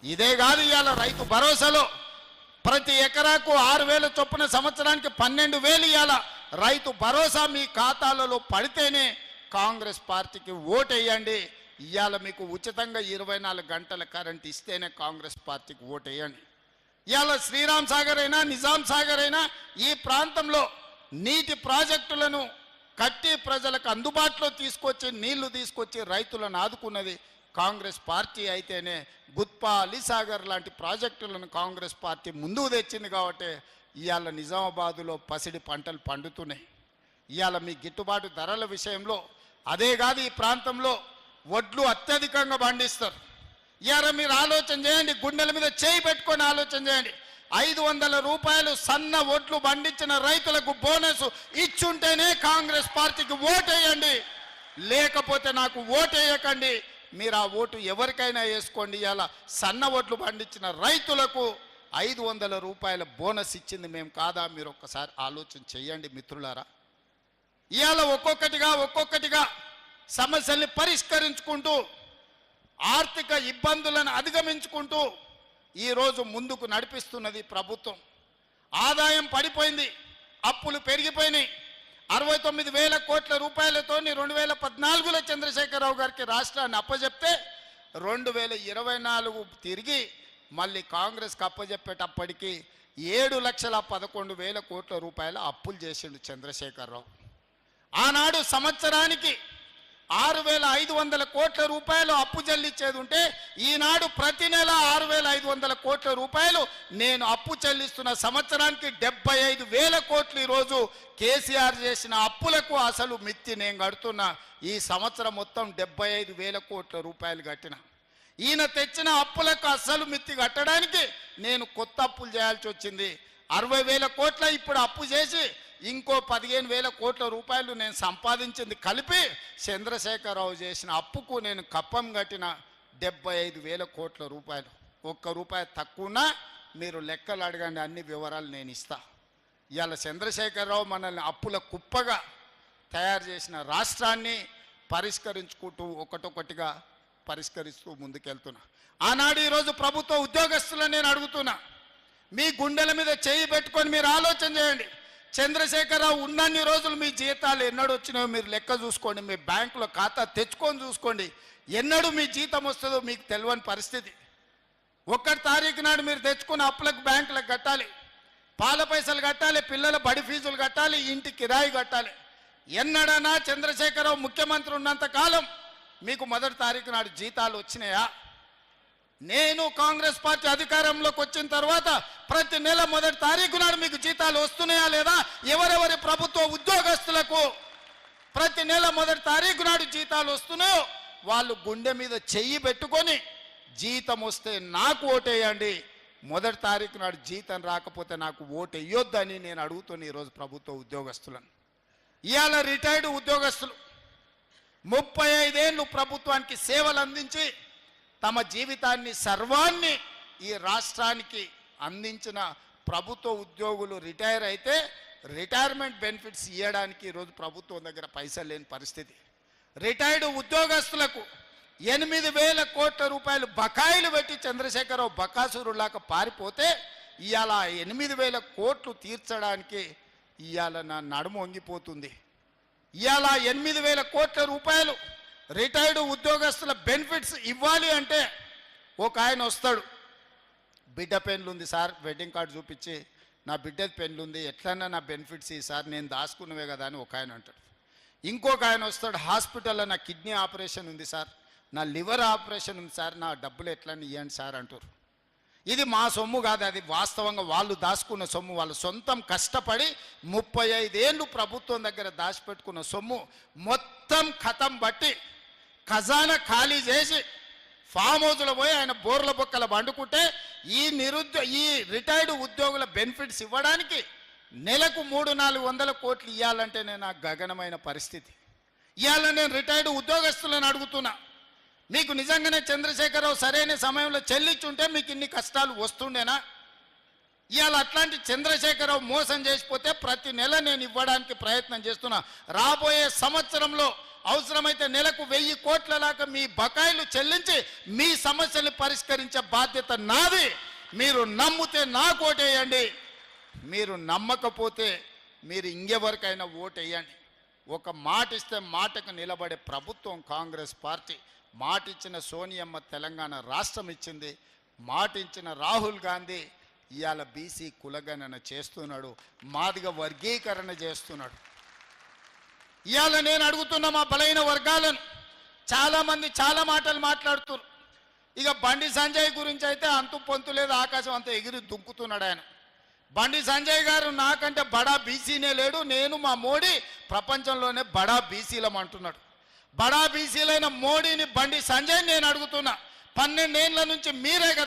ఇదే కాదు, ఇవాళ రైతు భరోసాలో ప్రతి ఎకరాకు 6,000 చొప్పున సంవత్సరానికి 12,000 ఇవాళ రైతు భరోసా మీ ఖాతాలలో పడితేనే కాంగ్రెస్ పార్టీకి ఓటేయండి. ఇవాళ మీకు ఉచితంగా 24 గంటల కరెంట్ ఇస్తేనే కాంగ్రెస్ పార్టీకి ఓటేయండి. ఇవాళ శ్రీరామ్ సాగర్ అయినా నిజాం సాగర్ అయినా ఈ ప్రాంతంలో నీటి ప్రాజెక్టులను కట్టి ప్రజలకు అందుబాటులో తీసుకొచ్చి నీళ్లు తీసుకొచ్చి రైతులను ఆదుకున్నది కాంగ్రెస్ పార్టీ అయితేనే గుత్పా అలీసాగర్ లాంటి ప్రాజెక్టులను కాంగ్రెస్ పార్టీ ముందుకు తెచ్చింది. కాబట్టి ఇవాళ నిజామాబాదులో పసిడి పంటలు పండుతున్నాయి. ఇవాళ మీ గిట్టుబాటు ధరల విషయంలో అదే కాదు, ఈ ప్రాంతంలో వడ్లు అత్యధికంగా పండిస్తారు. ఇవాళ మీరు ఆలోచన చేయండి, గుండెల మీద చేయి పెట్టుకొని ఆలోచన చేయండి. 500 రూపాయలు సన్న ఓట్లు పండించిన రైతులకు బోనస్ ఇచ్చుంటేనే కాంగ్రెస్ పార్టీకి ఓటేయండి, లేకపోతే నాకు ఓటేయకండి. మీరు ఆ ఓటు ఎవరికైనా వేసుకోండి. ఇలా సన్న ఓట్లు పండించిన రైతులకు 500 రూపాయల బోనస్ ఇచ్చింది మేము కాదా? మీరు ఒక్కసారి ఆలోచన చేయండి మిత్రులారా. ఇవాళ ఒక్కొక్కటిగా సమస్యల్ని పరిష్కరించుకుంటూ ఆర్థిక ఇబ్బందులను అధిగమించుకుంటూ ఈరోజు ముందుకు నడిపిస్తున్నది ప్రభుత్వం. ఆదాయం పడిపోయింది, అప్పులు పెరిగిపోయినాయి. 69,000 కోట్ల రూపాయలతో 2014లో చంద్రశేఖరరావు గారికి రాష్ట్రాన్ని అప్పచెప్తే 2024 తిరిగి మళ్ళీ కాంగ్రెస్కి అప్పచెప్పేటప్పటికి 7,11,000 కోట్ల రూపాయల అప్పులు చేసిండు చంద్రశేఖరరావు. ఆనాడు సంవత్సరానికి 6,500 కోట్ల రూపాయలు అప్పు చెల్లించేది ఉంటే ఈనాడు ప్రతి నెల 6,500 కోట్ల రూపాయలు నేను అప్పు చెల్లిస్తున్న. సంవత్సరానికి 75,000 కోట్లు ఈరోజు కేసీఆర్ చేసిన అప్పులకు అసలు మిత్తి నేను కడుతున్నా. ఈ సంవత్సరం మొత్తం 75,000 కోట్ల రూపాయలు కట్టిన. ఈయన తెచ్చిన అప్పులకు అసలు మిత్తి కట్టడానికి నేను కొత్త అప్పులు చేయాల్సి వచ్చింది. 60,000 కోట్ల ఇప్పుడు అప్పు చేసి ఇంకో 15,000 కోట్ల రూపాయలు నేను సంపాదించింది కలిపి చంద్రశేఖరరావు చేసిన అప్పుకు నేను కప్పం కట్టిన 75,000 కోట్ల రూపాయలు. ₹1 తక్కువనా మీరు లెక్కలు అడగండి, అన్ని వివరాలు నేను ఇస్తా. ఇవాళ చంద్రశేఖరరావు మనల్ని అప్పుల కుప్పగా తయారు చేసిన రాష్ట్రాన్ని పరిష్కరించుకుంటూ ఒకటొకటిగా పరిష్కరిస్తూ ముందుకెళ్తున్నా. ఆనాడు ఈరోజు ప్రభుత్వ ఉద్యోగస్తులను నేను అడుగుతున్నా, మీ గుండెల మీద చేయి పెట్టుకొని మీరు ఆలోచన చేయండి. చంద్రశేఖరరావు ఉన్నన్ని రోజులు మీ జీతాలు ఎన్నడూ వచ్చినాయో మీరు లెక్క చూసుకోండి. మీ బ్యాంకులో ఖాతా తెచ్చుకొని చూసుకోండి. ఎన్నడూ మీ జీతం వస్తుందో మీకు తెలియని పరిస్థితి. 1 తారీఖు నాడు మీరు తెచ్చుకున్న అప్పులకు బ్యాంకులకు కట్టాలి, పాల పైసలు కట్టాలి, పిల్లల బడి ఫీజులు కట్టాలి, ఇంటి కిరాయి కట్టాలి. ఎన్నడన్నా చంద్రశేఖరరావు ముఖ్యమంత్రి ఉన్నంత కాలం మీకు 1 తారీఖు నాడు జీతాలు వచ్చినాయా? నేను కాంగ్రెస్ పార్టీ అధికారంలోకి వచ్చిన తర్వాత ప్రతి నెల 1 తారీఖు నాడు మీకు జీతాలు వస్తున్నాయా లేదా? ఎవరెవరి ప్రభుత్వ ఉద్యోగస్తులకు ప్రతి నెల 1 తారీఖు నాడు జీతాలు వస్తున్నాయో వాళ్ళు గుండె మీద చెయ్యి పెట్టుకొని జీతం వస్తే నాకు ఓటేయండి, 1 తారీఖు నాడు జీతం రాకపోతే నాకు ఓటేయొద్దని నేను అడుగుతున్నా ఈరోజు ప్రభుత్వ ఉద్యోగస్తులను. ఇవాళ రిటైర్డ్ ఉద్యోగస్తులు 35 ఏళ్ళు ప్రభుత్వానికి సేవలు అందించి తమ జీవితాన్ని సర్వాన్ని ఈ రాష్ట్రానికి అందించిన ప్రభుత్వ ఉద్యోగులు రిటైర్ అయితే రిటైర్మెంట్ బెనిఫిట్స్ ఇవ్వడానికి ఈరోజు ప్రభుత్వం దగ్గర పైసలు లేని పరిస్థితి. రిటైర్డ్ ఉద్యోగస్తులకు 8,000 కోట్ల రూపాయలు బకాయిలు పెట్టి చంద్రశేఖరరావు బకాసురులాగా పారిపోతే ఇవాళ 8,000 కోట్లు తీర్చడానికి ఇవాళ నా నడుము వంగిపోతుంది. ఇవాళ 8,000 కోట్ల రూపాయలు రిటైర్డ్ ఉద్యోగస్తుల బెనిఫిట్స్ ఇవ్వాలి అంటే ఒక ఆయన వస్తాడు, బిడ్డ పెన్లు ఉంది సార్, వెడ్డింగ్ కార్డు చూపించి నా బిడ్డది పెన్లు ఉంది, ఎట్లన్నా నా బెనిఫిట్స్ ఈ సార్ నేను దాచుకున్నవే కదా అని ఒక ఆయన అంటాడు. ఇంకొక ఆయన వస్తాడు, హాస్పిటల్లో నా కిడ్నీ ఆపరేషన్ ఉంది సార్, నా లివర్ ఆపరేషన్ ఉంది సార్, నా డబ్బులు ఎట్లన్నా ఇవ్వండి సార్ అంటారు. ఇది మా సొమ్ము కాదు, అది వాస్తవంగా వాళ్ళు దాచుకున్న సొమ్ము. వాళ్ళు సొంతం కష్టపడి 35 ఏళ్ళు ప్రభుత్వం దగ్గర దాచిపెట్టుకున్న సొమ్ము మొత్తం ఖతం బట్టి ఖజానా ఖాళీ చేసి ఫామ్ హౌస్లో పోయి ఆయన బోర్ల బొక్కల వండుకుంటే ఈ రిటైర్డ్ ఉద్యోగుల బెనిఫిట్స్ ఇవ్వడానికి నెలకు 300-400 కోట్లు ఇవ్వాలంటే నాకు గగనమైన పరిస్థితి. ఇవాళ నేను రిటైర్డ్ ఉద్యోగస్తులను అడుగుతున్నా, మీకు నిజంగానే చంద్రశేఖరరావు సరైన సమయంలో చెల్లించుంటే మీకు ఇన్ని కష్టాలు వస్తుండేనా? ఇవాళ అట్లాంటి చంద్రశేఖరరావు మోసం చేసిపోతే ప్రతి నెల నేను ఇవ్వడానికి ప్రయత్నం చేస్తున్నా. రాబోయే సంవత్సరంలో అవసరమైతే నెలకు 1000 కోట్ల దాకా మీ బకాయిలు చెల్లించి మీ సమస్యలు పరిష్కరించే బాధ్యత నాది. మీరు నమ్మితే నాకు ఓటేయండి, మీరు నమ్మకపోతే మీరు ఇంకెవరికైనా ఓటేయండి. ఒక మాట ఇస్తే మాటకు నిలబడే ప్రభుత్వం కాంగ్రెస్ పార్టీ. మాట ఇచ్చిన సోనియమ్మ తెలంగాణ రాష్ట్రం ఇచ్చింది, మాట ఇచ్చిన రాహుల్ గాంధీ ఇవాళ బీసీ కులగణన చేస్తున్నాడు, మాదిగ వర్గీకరణ చేస్తున్నాడు. ఇవాళ నేను అడుగుతున్న మా బలైన వర్గాలను, చాలామంది చాలా మాటలు మాట్లాడుతున్నారు. ఇక బండి సంజయ్ గురించి అయితే అంతు పొంతు లేదు, ఆకాశం అంతా ఎగిరి దుంకుతున్నాడు ఆయన. బండి సంజయ్ గారు నాకంటే బడా బీసీనే లేడు, నేను మా మోడీ ప్రపంచంలోనే బడా బీసీలం అంటున్నాడు. బడా బీసీలైన మోడీని బండి సంజయ్ నేను అడుగుతున్నా, 12 ఏళ్ల నుంచి మీరే